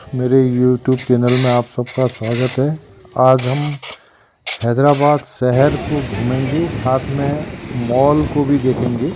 मेरे YouTube channel में आप सबका स्वागत है। आज हम हैदराबाद शहर को घूमेंगे, साथ में मॉल को भी देखेंगे।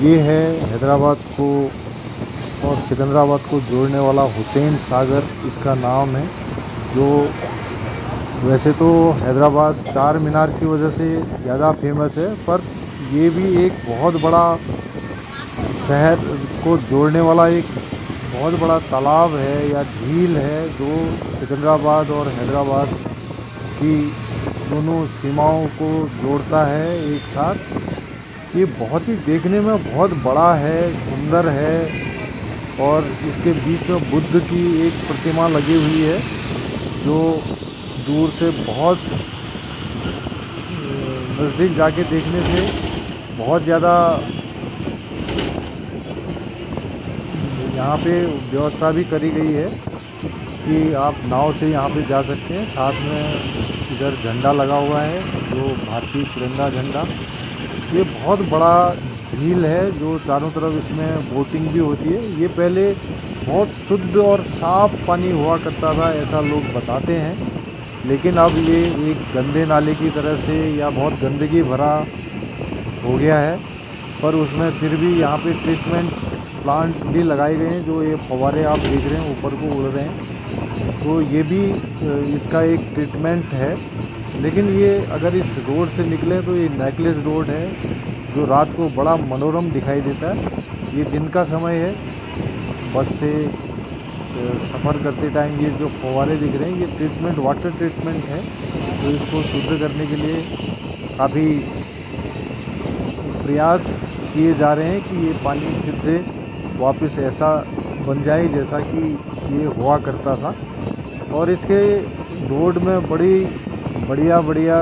ये है हैदराबाद को और सिकंदराबाद को जोड़ने वाला हुसैन सागर इसका नाम है। जो वैसे तो हैदराबाद चार मीनार की वजह से ज़्यादा फेमस है, पर ये भी एक बहुत बड़ा शहर को जोड़ने वाला एक बहुत बड़ा तालाब है या झील है, जो सिकंदराबाद और हैदराबाद की दोनों सीमाओं को जोड़ता है एक साथ। ये बहुत ही देखने में बहुत बड़ा है, सुंदर है, और इसके बीच में बुद्ध की एक प्रतिमा लगी हुई है, जो दूर से बहुत नज़दीक जाके देखने से बहुत ज़्यादा यहाँ पे व्यवस्था भी करी गई है कि आप नाव से यहाँ पे जा सकते हैं। साथ में इधर झंडा लगा हुआ है, जो भारतीय तिरंगा झंडा। ये बहुत बड़ा झील है, जो चारों तरफ इसमें बोटिंग भी होती है। ये पहले बहुत शुद्ध और साफ़ पानी हुआ करता था, ऐसा लोग बताते हैं, लेकिन अब ये एक गंदे नाले की तरह से या बहुत गंदगी भरा हो गया है। पर उसमें फिर भी यहाँ पे ट्रीटमेंट प्लांट भी लगाए गए हैं। जो ये फव्वारे आप देख रहे हैं ऊपर को उड़ रहे हैं, तो ये भी इसका एक ट्रीटमेंट है। लेकिन ये अगर इस रोड से निकले तो ये नेकलेस रोड है, जो रात को बड़ा मनोरम दिखाई देता है। ये दिन का समय है, बस से सफ़र करते टाइम ये जो फव्वारे दिख रहे हैं, ये ट्रीटमेंट वाटर ट्रीटमेंट है। तो इसको शुद्ध करने के लिए काफ़ी प्रयास किए जा रहे हैं कि ये पानी फिर से वापस ऐसा बन जाए जैसा कि ये हुआ करता था। और इसके रोड में बड़ी बढ़िया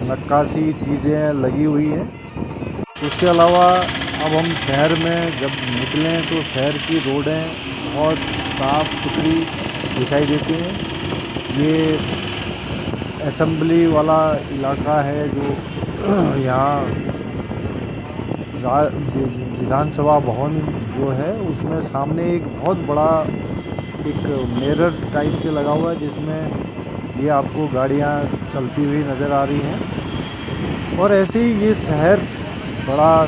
नक्काशी चीज़ें लगी हुई हैं। उसके अलावा अब हम शहर में जब निकलें तो शहर की रोडें बहुत साफ़ सुथरी दिखाई देती हैं। ये असेंबली वाला इलाका है, जो यहाँ विधानसभा भवन जो है, उसमें सामने एक बहुत बड़ा एक मिरर टाइप से लगा हुआ है, जिसमें ये आपको गाड़ियाँ चलती हुई नज़र आ रही हैं। और ऐसे ही ये शहर बड़ा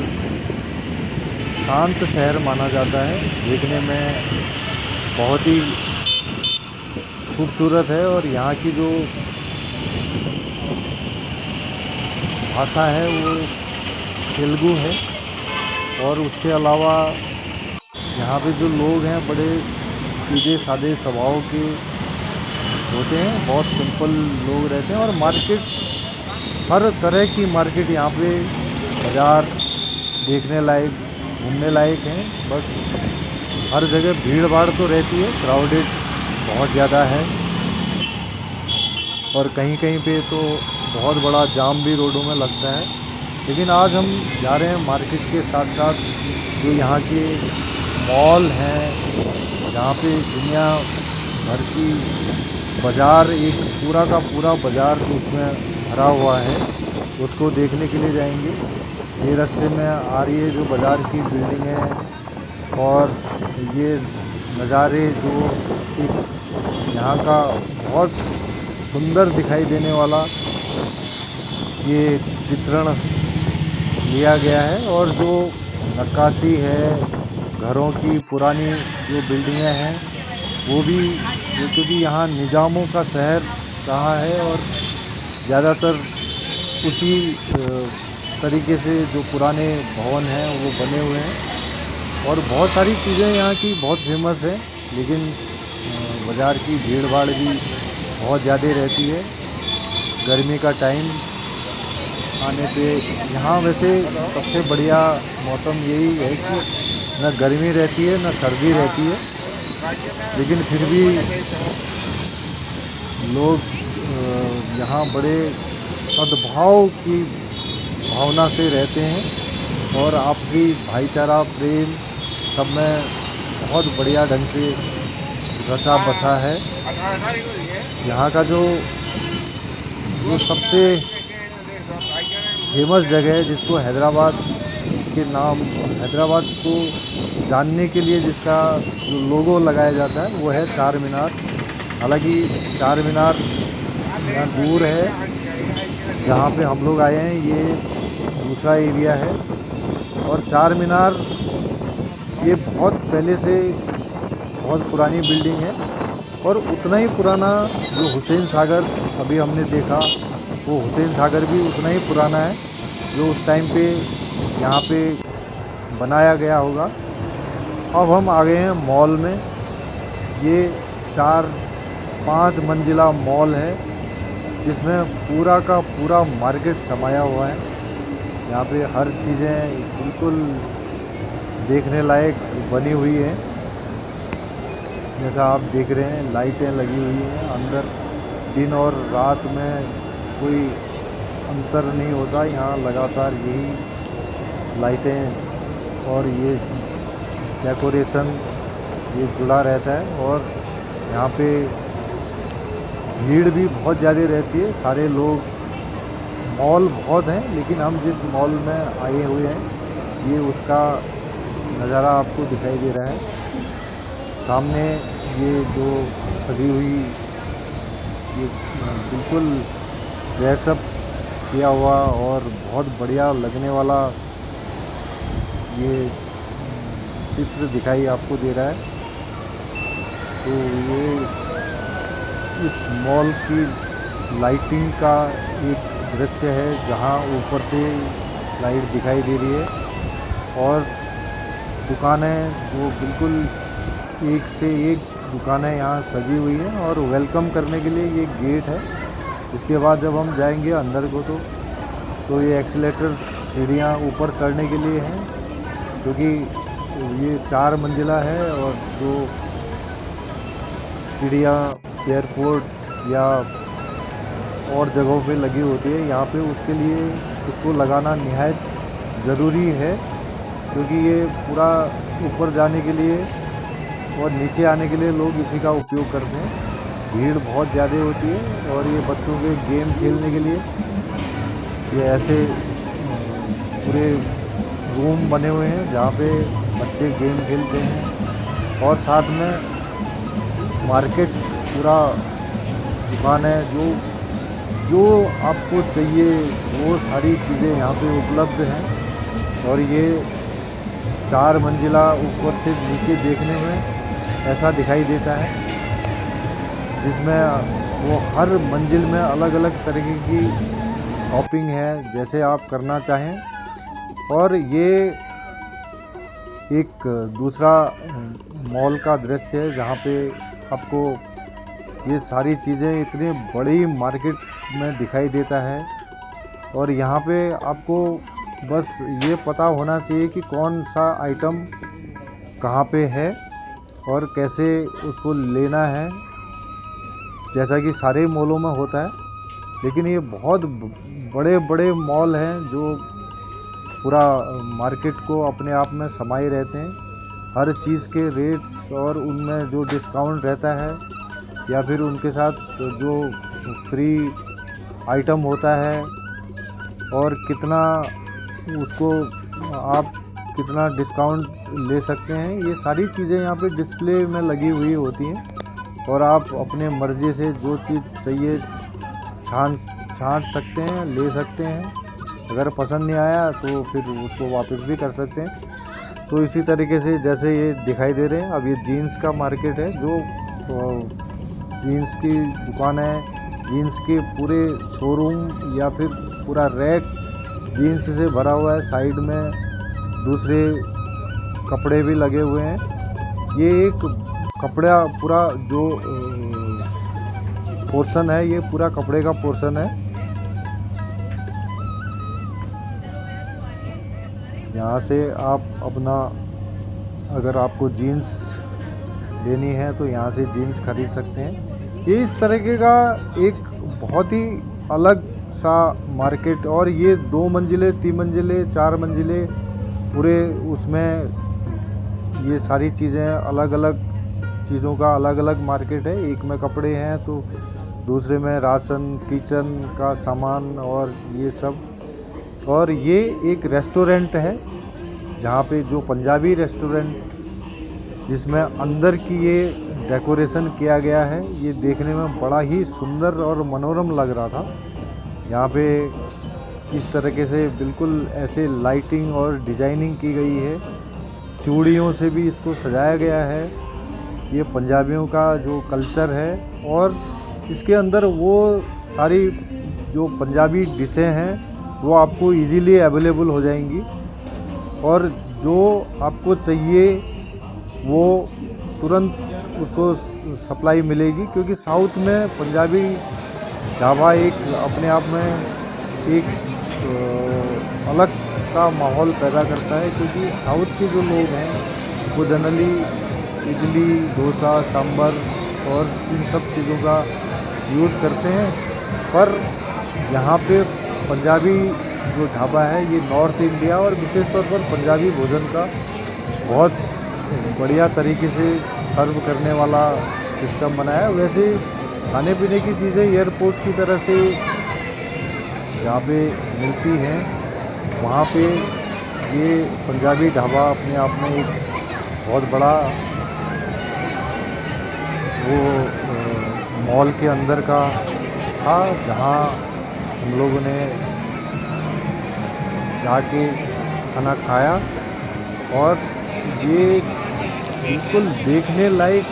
शांत शहर माना जाता है, देखने में बहुत ही खूबसूरत है। और यहाँ की जो भाषा है वो तेलुगु है। और उसके अलावा यहाँ पे जो लोग हैं बड़े सीधे सादे स्वभाव के होते हैं, बहुत सिंपल लोग रहते हैं। और मार्केट, हर तरह की मार्केट यहाँ पे, बाज़ार देखने लायक, घूमने लायक हैं। बस हर जगह भीड़ भाड़ तो रहती है, क्राउडेड बहुत ज़्यादा है, और कहीं कहीं पे तो बहुत बड़ा जाम भी रोडों में लगता है। लेकिन आज हम जा रहे हैं मार्केट के साथ साथ जो यहाँ के मॉल हैं, जहाँ पे दुनिया भर की बाज़ार, एक पूरा का पूरा बाज़ार उसमें भरा हुआ है, उसको देखने के लिए जाएंगे। ये रास्ते में आ रही है जो बाज़ार की बिल्डिंगें और ये नज़ारे, जो एक यहाँ का बहुत सुंदर दिखाई देने वाला ये चित्रण लिया गया है। और जो नक्काशी है, घरों की पुरानी जो बिल्डिंगें हैं, वो भी, क्योंकि यहाँ निज़ामों का शहर रहा है, और ज़्यादातर उसी तरीके से जो पुराने भवन हैं वो बने हुए हैं। और बहुत सारी चीज़ें यहाँ की बहुत फेमस हैं, लेकिन बाज़ार की भीड़ भाड़ भी बहुत ज़्यादा रहती है गर्मी का टाइम आने पे। यहाँ वैसे सबसे बढ़िया मौसम यही है कि न गर्मी रहती है न सर्दी रहती है, लेकिन फिर भी लोग यहाँ बड़े सद्भाव की भावना से रहते हैं, और आपसी भाईचारा, प्रेम सब में बहुत बढ़िया ढंग से रचा बसा है। यहाँ का जो सबसे फेमस जगह है, जिसको हैदराबाद के नाम, हैदराबाद को जानने के लिए जिसका जो लोगो लगाया जाता है वो है चार मीनार। हालांकि चार मीनार यहाँ दूर है, जहाँ पे हम लोग आए हैं ये दूसरा एरिया है। और चार मीनार ये बहुत पहले से बहुत पुरानी बिल्डिंग है, और उतना ही पुराना जो हुसैन सागर अभी हमने देखा, वो हुसैन सागर भी उतना ही पुराना है जो उस टाइम पे यहाँ पे बनाया गया होगा। अब हम आ गए हैं मॉल में। ये 4-5 मंजिला मॉल है जिसमें पूरा का पूरा मार्केट समाया हुआ है। यहाँ पे हर चीज़ें बिल्कुल देखने लायक बनी हुई हैं। जैसा आप देख रहे हैं लाइटें लगी हुई हैं अंदर। दिन और रात में कोई अंतर नहीं होता, यहाँ लगातार यही लाइटें और ये डेकोरेशन ये जुड़ा रहता है। और यहाँ पे भीड़ भी बहुत ज़्यादा रहती है, सारे लोग। मॉल बहुत हैं, लेकिन हम जिस मॉल में आए हुए हैं ये उसका नज़ारा आपको दिखाई दे रहा है। सामने ये जो सजी हुई ये बिल्कुल ड्रेसअप किया हुआ और बहुत बढ़िया लगने वाला ये चित्र दिखाई आपको दे रहा है। तो ये इस मॉल की लाइटिंग का एक दृश्य है, जहां ऊपर से लाइट दिखाई दे रही है और दुकानें जो बिल्कुल एक से एक दुकानें यहाँ सजी हुई हैं। और वेलकम करने के लिए ये गेट है। इसके बाद जब हम जाएंगे अंदर को तो ये एक्सीलेटर सीढ़ियाँ ऊपर चढ़ने के लिए हैं, क्योंकि ये 4 मंजिला है और जो सीढ़ियाँ एयरपोर्ट या और जगहों पे लगी होती है, यहाँ पे उसके लिए उसको लगाना निहायत ज़रूरी है, क्योंकि ये पूरा ऊपर जाने के लिए और नीचे आने के लिए लोग इसी का उपयोग करते हैं। भीड़ बहुत ज़्यादा होती है और ये बच्चों के गेम खेलने के लिए ये ऐसे पूरे रूम बने हुए हैं जहाँ पे बच्चे गेम खेलते हैं। और साथ में मार्केट पूरा दुकान है, जो आपको चाहिए वो सारी चीज़ें यहाँ पे उपलब्ध हैं। और ये 4 मंजिला ऊपर से नीचे देखने में ऐसा दिखाई देता है, जिसमें वो हर मंजिल में अलग अलग तरीके की शॉपिंग है, जैसे आप करना चाहें। और ये एक दूसरा मॉल का दृश्य है जहाँ पे आपको ये सारी चीज़ें इतनी बड़ी मार्केट में दिखाई देता है। और यहाँ पे आपको बस ये पता होना चाहिए कि कौन सा आइटम कहाँ पे है और कैसे उसको लेना है, जैसा कि सारे मॉलों में होता है। लेकिन ये बहुत बड़े बड़े मॉल हैं जो पूरा मार्केट को अपने आप में समाये रहते हैं। हर चीज़ के रेट्स और उनमें जो डिस्काउंट रहता है या फिर उनके साथ जो फ्री आइटम होता है और कितना उसको आप कितना डिस्काउंट ले सकते हैं, ये सारी चीज़ें यहाँ पे डिस्प्ले में लगी हुई होती हैं। और आप अपने मर्ज़ी से जो चीज़ चाहिए छांट सकते हैं, ले सकते हैं। अगर पसंद नहीं आया तो फिर उसको वापस भी कर सकते हैं। तो इसी तरीके से जैसे ये दिखाई दे रहे हैं, अब ये जीन्स का मार्केट है, जो जीन्स की दुकान है। जीन्स के पूरे शोरूम या फिर पूरा रैक जीन्स से भरा हुआ है। साइड में दूसरे कपड़े भी लगे हुए हैं। ये एक कपड़ा पूरा जो पोर्शन है, ये पूरा कपड़े का पोर्शन है। यहाँ से आप अपना, अगर आपको जीन्स लेनी है तो यहाँ से जीन्स खरीद सकते हैं। ये इस तरीके का एक बहुत ही अलग सा मार्केट। और ये 2 मंजिले, 3 मंजिले, 4 मंजिले पूरे, उसमें ये सारी चीज़ें अलग अलग चीज़ों का अलग अलग मार्केट है। एक में कपड़े हैं तो दूसरे में राशन, किचन का सामान और ये सब। और ये एक रेस्टोरेंट है जहाँ पे जो पंजाबी रेस्टोरेंट जिसमें अंदर की ये डेकोरेशन किया गया है। ये देखने में बड़ा ही सुंदर और मनोरम लग रहा था। यहाँ पे इस तरीके से बिल्कुल ऐसे लाइटिंग और डिजाइनिंग की गई है, चूड़ियों से भी इसको सजाया गया है। ये पंजाबियों का जो कल्चर है, और इसके अंदर वो सारी जो पंजाबी डिशें हैं वो आपको इजीली अवेलेबल हो जाएंगी, और जो आपको चाहिए वो तुरंत उसको सप्लाई मिलेगी। क्योंकि साउथ में पंजाबी ढाबा एक अपने आप में एक अलग सा माहौल पैदा करता है। क्योंकि साउथ के जो लोग हैं वो जनरली इडली, डोसा, सांभर और इन सब चीज़ों का यूज़ करते हैं, पर यहाँ पे पंजाबी जो ढाबा है ये नॉर्थ इंडिया और विशेष तौर पर पंजाबी भोजन का बहुत बढ़िया तरीके से सर्व करने वाला सिस्टम बनाया है। वैसे खाने पीने की चीज़ें एयरपोर्ट की तरह से जहाँ पे मिलती हैं, वहाँ पे ये पंजाबी ढाबा अपने आप में एक बहुत बड़ा वो मॉल के अंदर का था, जहाँ हम लोगों ने जाके खाना खाया। और ये बिल्कुल देखने लायक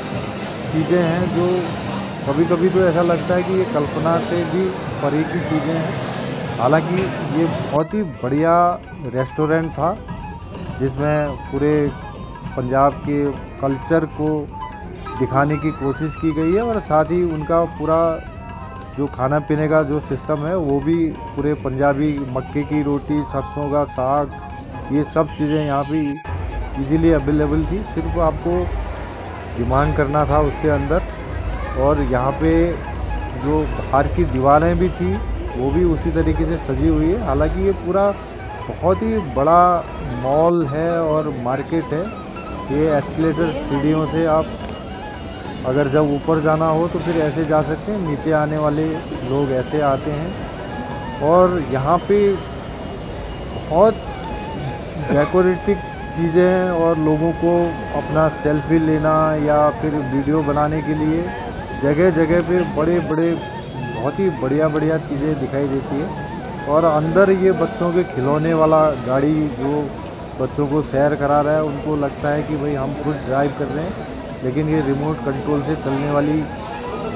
चीज़ें हैं, जो कभी कभी तो ऐसा लगता है कि ये कल्पना से भी परे की चीज़ें हैं। हालांकि ये बहुत ही बढ़िया रेस्टोरेंट था, जिसमें पूरे पंजाब के कल्चर को दिखाने की कोशिश की गई है, और साथ ही उनका पूरा जो खाना पीने का जो सिस्टम है वो भी पूरे पंजाबी मक्के की रोटी, सरसों का साग, ये सब चीज़ें यहाँ पे इजीली अवेलेबल थी। सिर्फ आपको डिमांड करना था उसके अंदर। और यहाँ पे जो बाहर की दीवारें भी थी वो भी उसी तरीके से सजी हुई है। हालांकि ये पूरा बहुत ही बड़ा मॉल है और मार्केट है। ये एस्केलेटर सीढ़ियों से आप अगर जब ऊपर जाना हो तो फिर ऐसे जा सकते हैं, नीचे आने वाले लोग ऐसे आते हैं। और यहाँ पे बहुत डेकोरेटिव चीज़ें हैं, और लोगों को अपना सेल्फी लेना या फिर वीडियो बनाने के लिए जगह जगह पे बड़े बड़े बहुत ही बढ़िया बढ़िया चीज़ें दिखाई देती है। और अंदर ये बच्चों के खिलौने वाला गाड़ी जो बच्चों को सैर करा रहा है, उनको लगता है कि भाई हम खुद ड्राइव कर रहे हैं, लेकिन ये रिमोट कंट्रोल से चलने वाली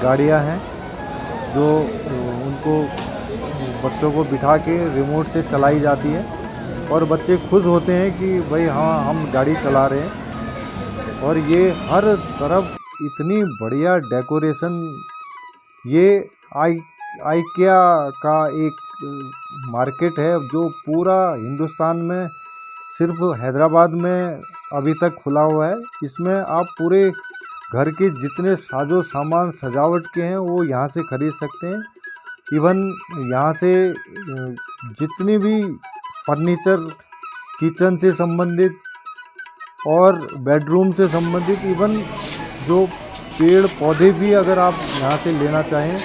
गाड़ियां हैं, जो उनको बच्चों को बिठा के रिमोट से चलाई जाती है। और बच्चे खुश होते हैं कि भाई हाँ हम गाड़ी चला रहे हैं। और ये हर तरफ इतनी बढ़िया डेकोरेशन, ये आइकिया का एक मार्केट है जो पूरा हिंदुस्तान में सिर्फ हैदराबाद में अभी तक खुला हुआ है। इसमें आप पूरे घर के जितने साजो सामान सजावट के हैं वो यहाँ से ख़रीद सकते हैं। इवन यहाँ से जितनी भी फर्नीचर, किचन से संबंधित और बेडरूम से संबंधित, इवन जो पेड़ पौधे भी अगर आप यहाँ से लेना चाहें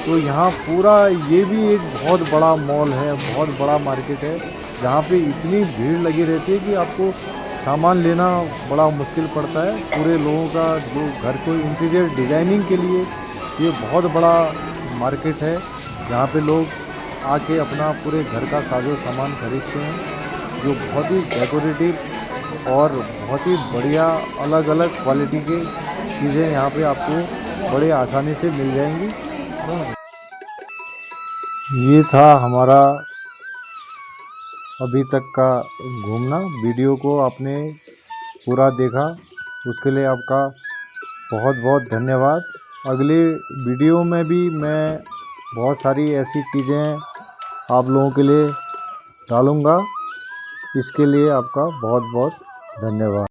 तो यहाँ पूरा ये भी एक बहुत बड़ा मॉल है, बहुत बड़ा मार्केट है, जहाँ पे इतनी भीड़ लगी रहती है कि आपको सामान लेना बड़ा मुश्किल पड़ता है। पूरे लोगों का जो घर को इंटीरियर डिज़ाइनिंग के लिए ये बहुत बड़ा मार्केट है, जहाँ पे लोग आके अपना पूरे घर का साजो सामान खरीदते हैं, जो बहुत ही डेकोरेटिव और बहुत ही बढ़िया अलग अलग क्वालिटी के चीज़ें यहाँ पे आपको बड़े आसानी से मिल जाएंगी। ये था हमारा अभी तक का घूमना। वीडियो को आपने पूरा देखा, उसके लिए आपका बहुत बहुत धन्यवाद। अगले वीडियो में भी मैं बहुत सारी ऐसी चीज़ें आप लोगों के लिए डालूँगा। इसके लिए आपका बहुत बहुत धन्यवाद।